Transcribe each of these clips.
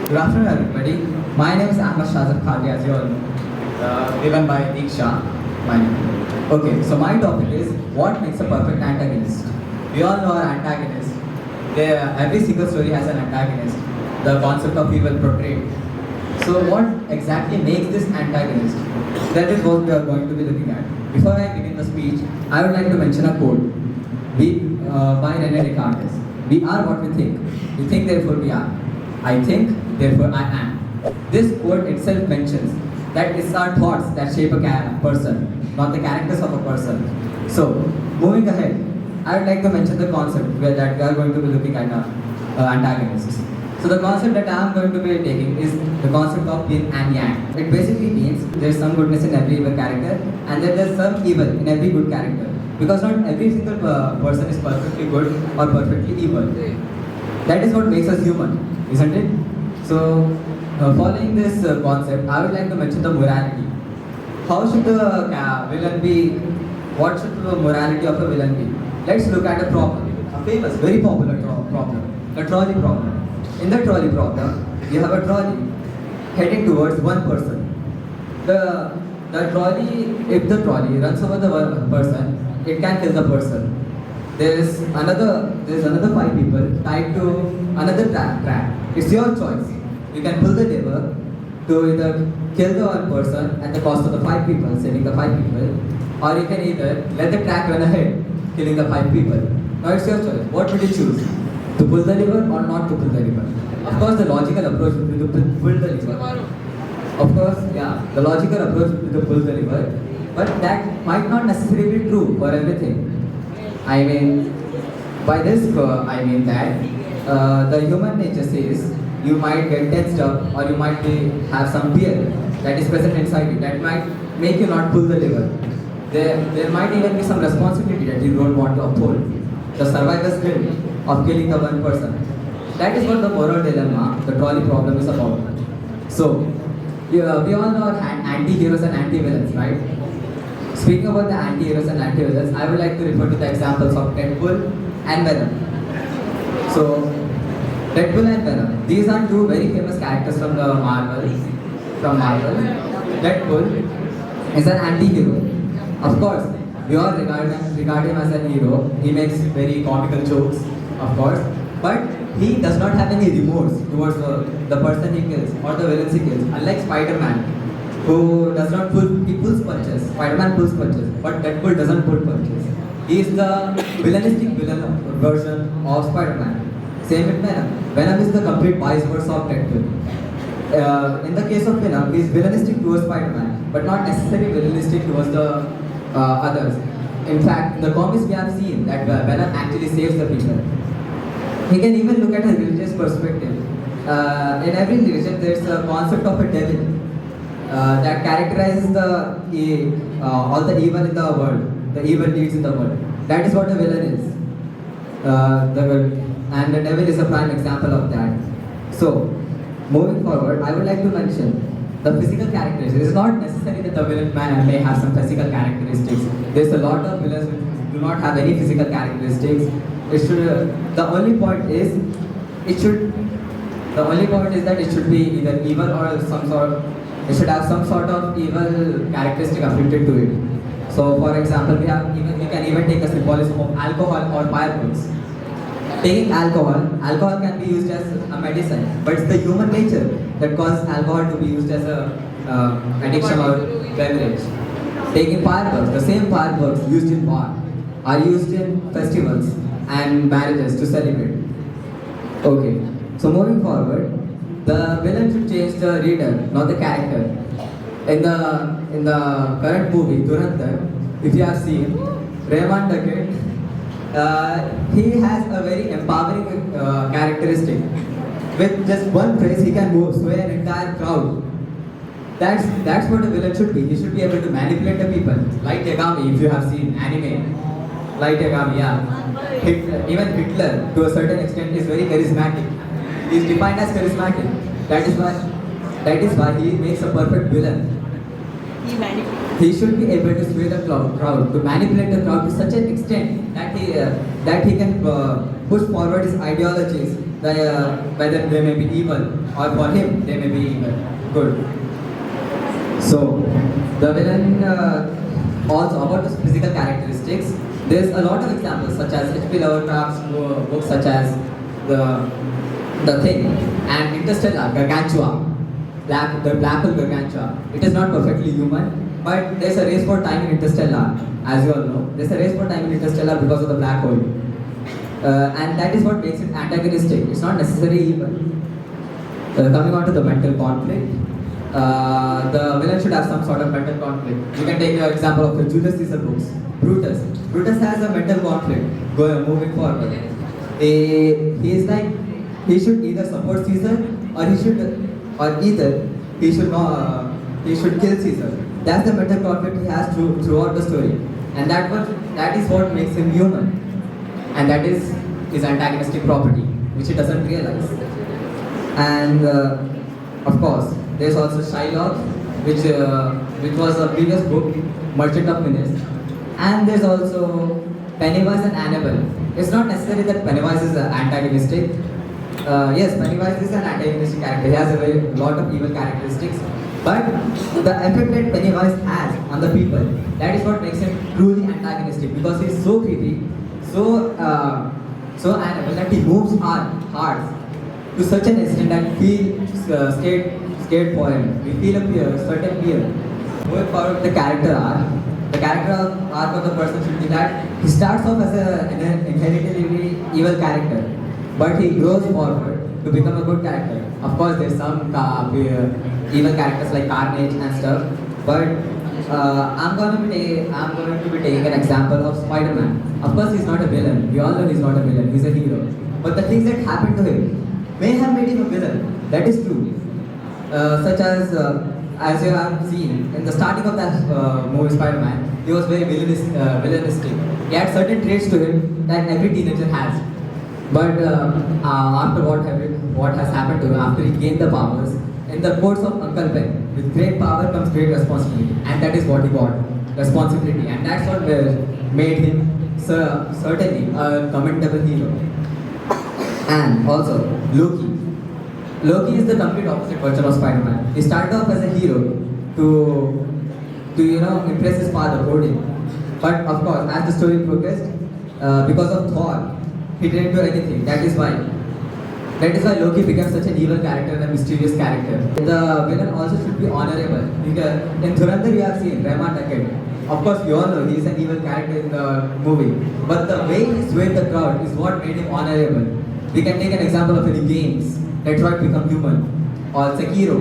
Good afternoon, everybody. My name is Ahmed Shahzaib Quadri, as you all know, given by Diksha. My name. Okay, so my topic is what makes a perfect antagonist. We all know our antagonists. Every single story has an antagonist. The concept of evil portrayed. So, what exactly makes this antagonist? That is what we are going to be looking at. Before I begin the speech, I would like to mention a quote by René Descartes. We are what we think. We think, therefore we are. I think, therefore I am. This quote itself mentions that it's our thoughts that shape a person, not the characters of a person. So, moving ahead, I would like to mention the concept that we are going to be looking at antagonists. So the concept that I am going to be taking is the concept of yin and yang. It basically means there is some goodness in every evil character and there is some evil in every good character. Because not every single person is perfectly good or perfectly evil. That is what makes us human, isn't it? So, following this concept, I would like to mention the morality. How should the villain be? What should the morality of a villain be? Let's look at a problem, a famous, very popular problem, the trolley problem. In the trolley problem, you have a trolley heading towards one person. The trolley, if the trolley runs over the one person, it can kill the person. There's another 5 people tied to another track. It's your choice. You can pull the lever to either kill the one person at the cost of the 5 people, saving the 5 people, or you can either let the track run ahead, killing the 5 people. Now it's your choice. What would you choose? To pull the lever or not to pull the lever? Of course, the logical approach would be to pull the lever. Of course, yeah, the logical approach would be to pull the lever, but that might not necessarily be true for everything. I mean, by this, I mean that the human nature says you might get tensed up or you might have some fear that is present inside you that might make you not pull the lever. There might even be some responsibility that you don't want to uphold. The survivor's guilt of killing the one person. That is what the moral dilemma, the trolley problem is about. So, we all know anti-heroes and anti-villains, right? Speaking about the anti-heroes and anti-villains, I would like to refer to the examples of Deadpool and Venom. So, Deadpool and Venom, these are two very famous characters from the Marvel. Deadpool is an anti-hero. Of course, we all regard him as a hero. He makes very comical jokes, of course, but he does not have any remorse towards the person he kills or the villains he kills. Unlike Spider-Man, who does not pulls punches. Spider-Man pulls punches, but Deadpool doesn't pull punches. He is the villainistic villain version of Spider-Man. Same with Venom. Venom is the complete vice versa of Deadpool. In the case of Venom, he is villainistic towards Spider-Man, but not necessarily villainistic towards the others. In fact, in the comics we have seen that Venom actually saves the people. He can even look at a religious perspective. In every religion, there's a concept of a devil that characterizes all the evil in the world, the evil deeds in the world. That is what a villain is. And the devil is a prime example of that. So, moving forward, I would like to mention the physical characteristics. It's not necessary that the villain may have some physical characteristics. There's a lot of villains which do not have any physical characteristics. The only point is that it should be either evil or it should have some sort of evil characteristic afflicted to it. So, for example, we can even take a symbolism of alcohol or fireworks. Taking alcohol can be used as a medicine, but it's the human nature that causes alcohol to be used as a addiction or beverage. Taking fireworks, the same fireworks used in war are used in festivals and marriages to celebrate. Okay, so moving forward, the villain should change the reader, not the character. In the current movie, Durandar, if you have seen, Rehman Dakit, he has a very empowering characteristic. With just one phrase, he can sway an entire crowd. That's what a villain should be. He should be able to manipulate the people. Like Yagami, if you have seen anime. Like Yagami, yeah. Even Hitler, to a certain extent, is very charismatic. He is defined as charismatic. That is why he makes a perfect villain. He should be able to sway the crowd, to manipulate the crowd to such an extent that he can push forward his ideologies, whether they may be evil or for him they may be evil, good. So the villain also about the physical characteristics. There's a lot of examples such as H.P. Lovecraft's books such as the Thing and Interstellar, Gargantua, the black hole Gargantua. It is not perfectly human, but there's a race for time in Interstellar, as you all know. There's a race for time in Interstellar because of the black hole. And that is what makes it antagonistic. It's not necessarily evil. Coming on to the mental conflict, the villain should have some sort of mental conflict. You can take the example of the Julius Caesar books. Brutus. Brutus has a mental conflict moving forward. He is like, he should either support Caesar or he should kill Caesar. That's the mental conflict he has throughout the story, and that is what makes him human, and that is his antagonistic property, which he doesn't realize. And of course, there's also Shylock, which was a previous book, Merchant of Venice, and there's also Pennywise and Annabelle. It's not necessary that Pennywise is antagonistic. Yes, Pennywise is an antagonistic character. He has a lot of evil characteristics. But the effect that Pennywise has on the people, that is what makes him truly antagonistic, because he is so creepy, so animal that he moves our hearts to such an extent that we feel scared for him. We feel a certain fear. Moving forward, the character arc of the person should be that he starts off as an inherently evil character, but he grows forward to become a good character. Of course, there's some evil characters like Carnage and stuff, but I'm going to be taking an example of Spider-Man. Of course, he's not a villain. We all know he's not a villain. He's a hero. But the things that happened to him may have made him a villain. That is true. Such as you have seen in the starting of that movie Spider-Man, he was very villainistic. He had certain traits to him that every teenager has. But after what has happened to him, after he gained the powers, in the quotes of Uncle Ben, with great power comes great responsibility, and that is what he got, responsibility, and that's what made him certainly a commendable hero. And also Loki. Loki is the complete opposite version of Spider-Man. He started off as a hero to impress his father Odin, but of course as the story progressed, because of Thor, he didn't do anything. That is why Loki became such an evil character and a mysterious character. The villain also should be honorable. In Dhurandhar you have seen Rahman Dakit. Of course, we all know he is an evil character in the movie. But the way he swayed the crowd is what made him honorable. We can take an example of any games. Detroit Become Human or Sekiro.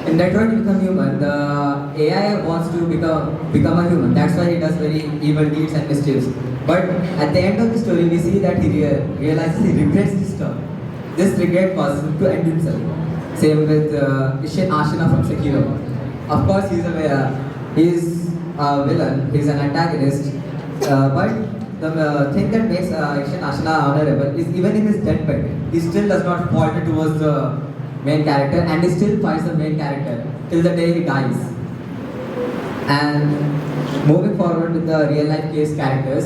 In Detroit Become Human, the AI wants to become a human. That's why he does very evil deeds and mischiefs. But at the end of the story, we see that he realizes he regrets this stuff. This regret causes him to end himself. Same with Ishin Ashina from Sekiro. Of course, he is a villain. He is an antagonist. But the thing that makes Ishin Ashina honorable is even in his deathbed, he still does not falter towards the main character, and he still fights the main character till the day he dies. And moving forward with the real life case characters,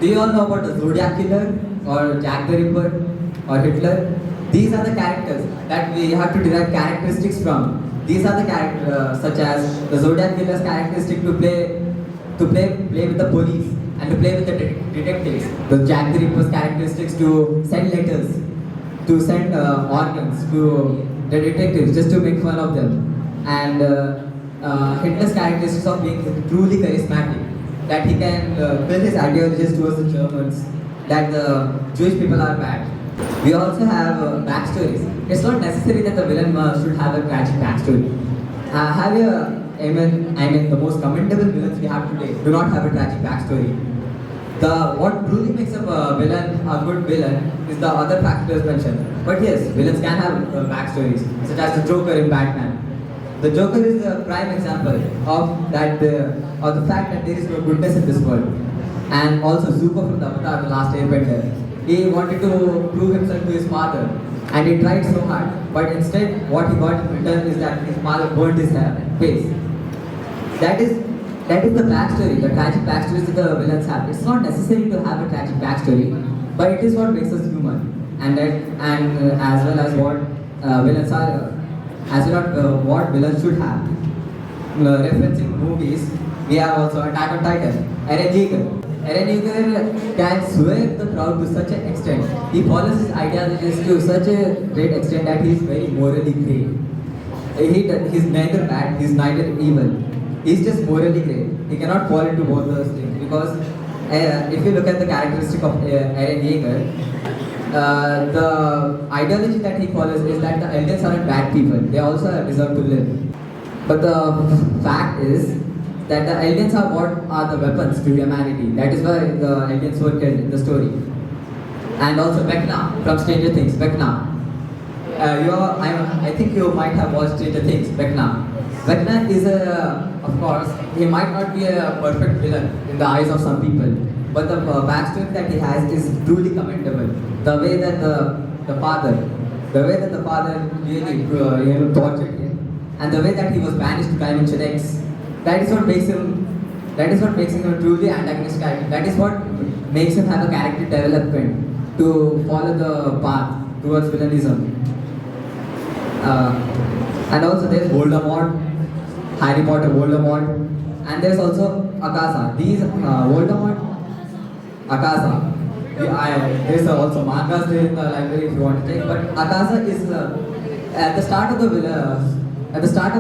do you all know about the Zodiac Killer or Jack the Ripper or Hitler? These are the characters that we have to derive characteristics from. These are the characters such as the Zodiac Killer's characteristic to play with the police and to play with the detectives. The Jack the Ripper's characteristics to send letters, to send organs to the detectives just to make fun of them. And Hitler's characteristics of being truly charismatic, that he can build his ideologies towards the Germans, that the Jewish people are bad. We also have backstories. It's not necessary that the villain should have a tragic backstory. The most commendable villains we have today do not have a tragic backstory. What truly makes a good villain is the other factors mentioned. But yes, villains can have backstories, such as the Joker in Batman. The Joker is the prime example of the fact that there is no goodness in this world. And also Zuko from the Avatar, the Last Airbender. He wanted to prove himself to his father, and he tried so hard. But instead, what he got in return is that his father burned his face. That is That is the backstory, the tragic backstories that the villains have. It's not necessary to have a tragic backstory, but it is what makes us human, and as well as what villains are, as well as what villains should have. Referencing movies, we have also Attack on Titan. Eren Yeager. Eren Yeager can sway the crowd to such an extent. He follows his ideologies to such a great extent that he is very morally grey. He's neither bad, he's neither evil. He's just morally grey. He cannot fall into both those things because if you look at the characteristic of Eren Yeager, the ideology that he follows is that the aliens aren't bad people. They also deserve to live. But the fact is that the aliens are what are the weapons to humanity. That is why the aliens were killed in the story. And also Vecna from Stranger Things. Vecna. I think you might have watched Stranger Things. Vecna. Vecna is of course, he might not be a perfect villain in the eyes of some people, but the backstory that he has is truly commendable. The way that the father really tortured him, and the way that he was banished to Dimension X, that is what makes him a truly antagonist character. That is what makes him have a character development to follow the path towards villainism. And also there's Voldemort, Harry Potter Voldemort, and there's also Akaza. These Voldemort, Akaza. There's also mangas there in the library if you want to take. But Akaza is at the start of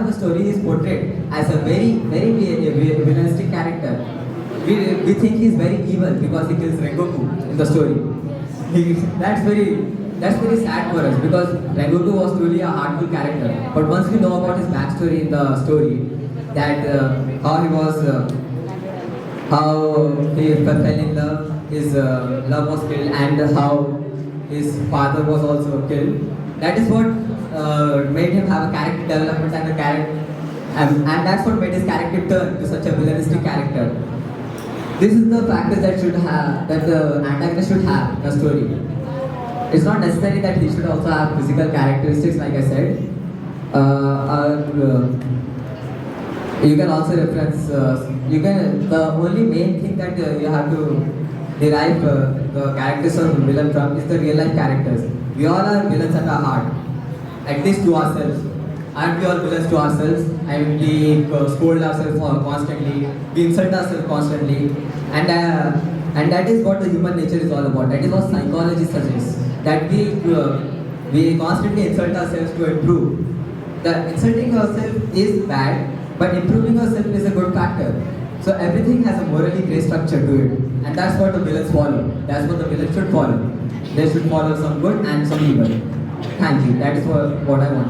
the story, he is portrayed as a very villanistic character. We think he's very evil because he kills Rengoku in the story. That's very sad for us because Rengoku was truly a heartful character. But once we know about his backstory in the story, that how he fell in love, his love was killed, and how his father was also killed. That is what made him have a character development and that's what made his character turn to such a villainistic character. This is the factors that the antagonist should have in the story. It's not necessary that he should also have physical characteristics, like I said. You can also reference. The only main thing that you have to derive the characters of villain from is the real life characters. We all are villains at our heart, at least to ourselves. Aren't we all villains to ourselves? I mean, we scold ourselves constantly, we insult ourselves constantly, and that is what the human nature is all about. That is what psychology suggests. That we constantly insult ourselves to improve. The insulting yourself is bad, but improving yourself is a good factor. So everything has a morally grey structure to it, and that's what the villains follow. That's what the villains should follow. They should follow some good and some evil. Thank you. That is what I want.